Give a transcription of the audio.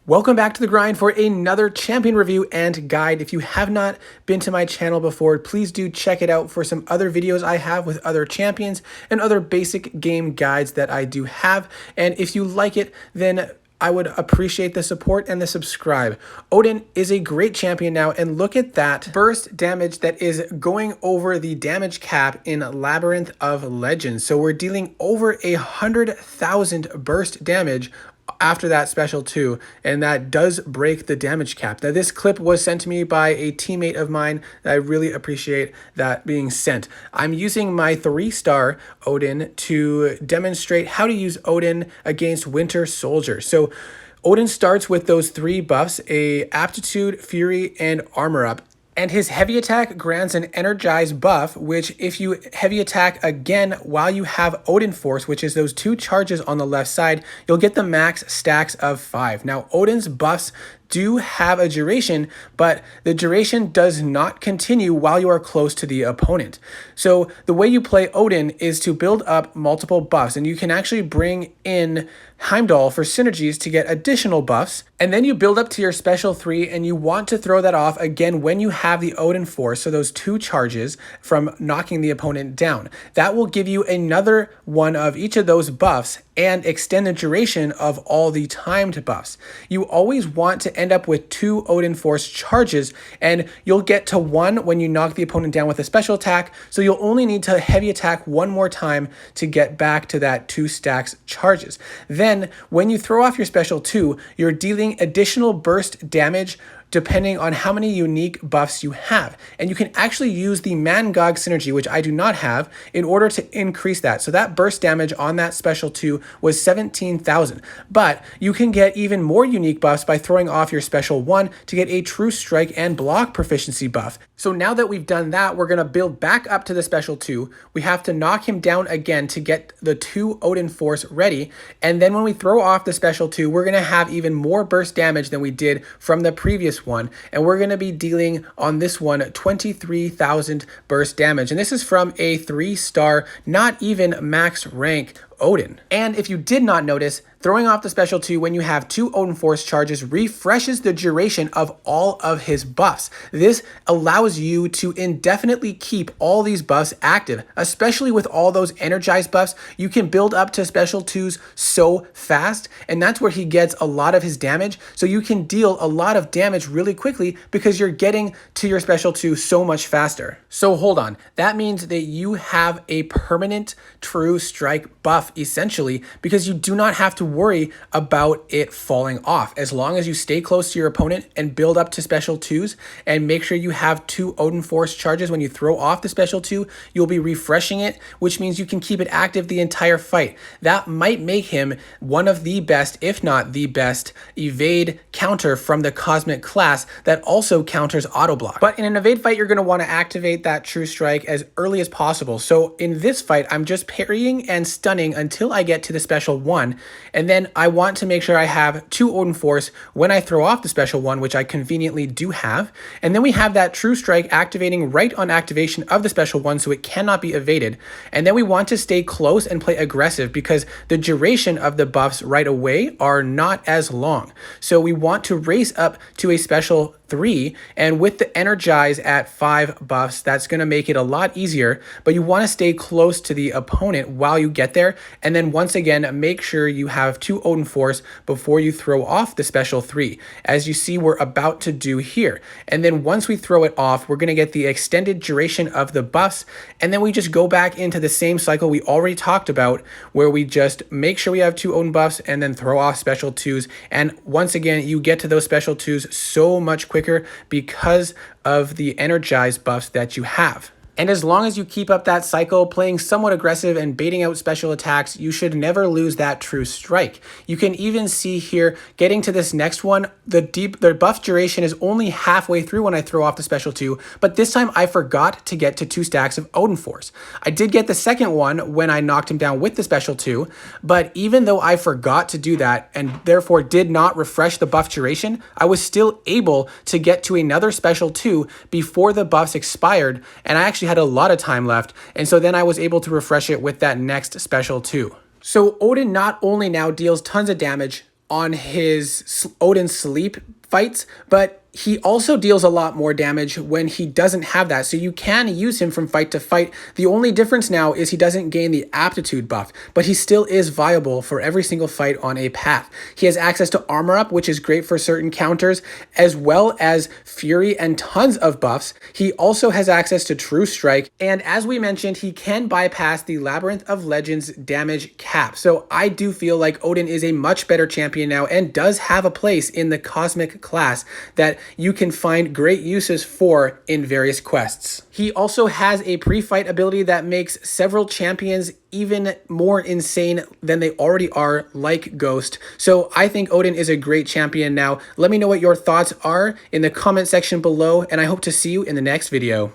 Welcome back to the grind for another champion review and guide. If you have not been to my channel before, please do check it out for some other videos I have with other champions and other basic game guides that I do have. And if you like it, then I would appreciate the support and the subscribe. Odin is a great champion now, and look at that burst damage that is going over the damage cap in Labyrinth of Legends. So we're dealing over 100,000 burst damage after that special 2, and that does break the damage cap. Now this clip was sent to me by a teammate of mine. I really appreciate that being sent. I'm using my 3-star Odin to demonstrate how to use Odin against Winter Soldier. So Odin starts with those 3 buffs, a Aptitude, Fury, and Armor Up. And his heavy attack grants an energized buff, which if you heavy attack again while you have Odin Force, which is those 2 charges on the left side, you'll get the max stacks of 5. Now, Odin's buffs do have a duration, but the duration does not continue while you are close to the opponent. So the way you play Odin is to build up multiple buffs, and you can actually bring in Heimdall for synergies to get additional buffs, and then you build up to your special 3, and you want to throw that off again when you have the Odin Force, so those 2 charges from knocking the opponent down. That will give you another one of each of those buffs and extend the duration of all the timed buffs. You always want to end up with 2 Odin Force charges, and you'll get to 1 when you knock the opponent down with a special attack, so you'll only need to heavy attack 1 more time to get back to that 2 stacks charges. Then, when you throw off your special 2, you're dealing additional burst damage depending on how many unique buffs you have. And you can actually use the Mangog synergy, which I do not have, in order to increase that. So that burst damage on that special 2 was 17,000. But you can get even more unique buffs by throwing off your special 1 to get a true strike and block proficiency buff. So now that we've done that, we're gonna build back up to the special 2. We have to knock him down again to get the 2 Odin Force ready. And then when we throw off the special 2, we're gonna have even more burst damage than we did from the previous one, and we're going to be dealing on this one 23,000 burst damage, and this is from a 3-star, not even max rank Odin. And if you did not notice, throwing off the special 2 when you have 2 Odin Force charges refreshes the duration of all of his buffs. This allows you to indefinitely keep all these buffs active, especially with all those energized buffs. You can build up to special 2s so fast, and that's where he gets a lot of his damage. So you can deal a lot of damage really quickly because you're getting to your special 2 so much faster. So hold on, that means that you have a permanent true strike buff essentially, because you do not have to worry about it falling off. As long as you stay close to your opponent and build up to special 2s and make sure you have 2 Odin Force charges when you throw off the special 2, you'll be refreshing it, which means you can keep it active the entire fight. That might make him one of the best, if not the best, evade counter from the Cosmic class that also counters auto block. But in an evade fight, you're going to want to activate that true strike as early as possible. So in this fight, I'm just parrying and stunning until I get to the special 1, and then I want to make sure I have 2 Odin Force when I throw off the special 1, which I conveniently do have, and then we have that true strike activating right on activation of the special 1, so it cannot be evaded. And then we want to stay close and play aggressive because the duration of the buffs right away are not as long. So we want to race up to a special 3, and with the energize at 5 buffs, that's going to make it a lot easier, but you want to stay close to the opponent while you get there, and then once again make sure you have 2 Odin Force before you throw off the special 3, as you see we're about to do here. And then once we throw it off, we're going to get the extended duration of the buffs, and then we just go back into the same cycle we already talked about, where we just make sure we have 2 Odin buffs and then throw off special 2s, and once again you get to those special 2s so much quicker because of the energized buffs that you have. And as long as you keep up that cycle, playing somewhat aggressive and baiting out special attacks, you should never lose that true strike. You can even see here, getting to this next one, the buff duration is only halfway through when I throw off the special 2, but this time I forgot to get to 2 stacks of Odin Force. I did get the second one when I knocked him down with the special 2, but even though I forgot to do that and therefore did not refresh the buff duration, I was still able to get to another special 2 before the buffs expired, and I actually had a lot of time left, and so then I was able to refresh it with that next special 2. So Odin not only now deals tons of damage on his Odin sleep fights, but he also deals a lot more damage when he doesn't have that. So you can use him from fight to fight. The only difference now is he doesn't gain the aptitude buff, but he still is viable for every single fight on a path. He has access to armor up, which is great for certain counters, as well as fury and tons of buffs. He also has access to true strike. And as we mentioned, he can bypass the Labyrinth of Legends damage cap. So I do feel like Odin is a much better champion now and does have a place in the cosmic class that you can find great uses for in various quests. He also has a pre-fight ability that makes several champions even more insane than they already are, like Ghost. So I think Odin is a great champion now. Let me know what your thoughts are in the comment section below, and I hope to see you in the next video.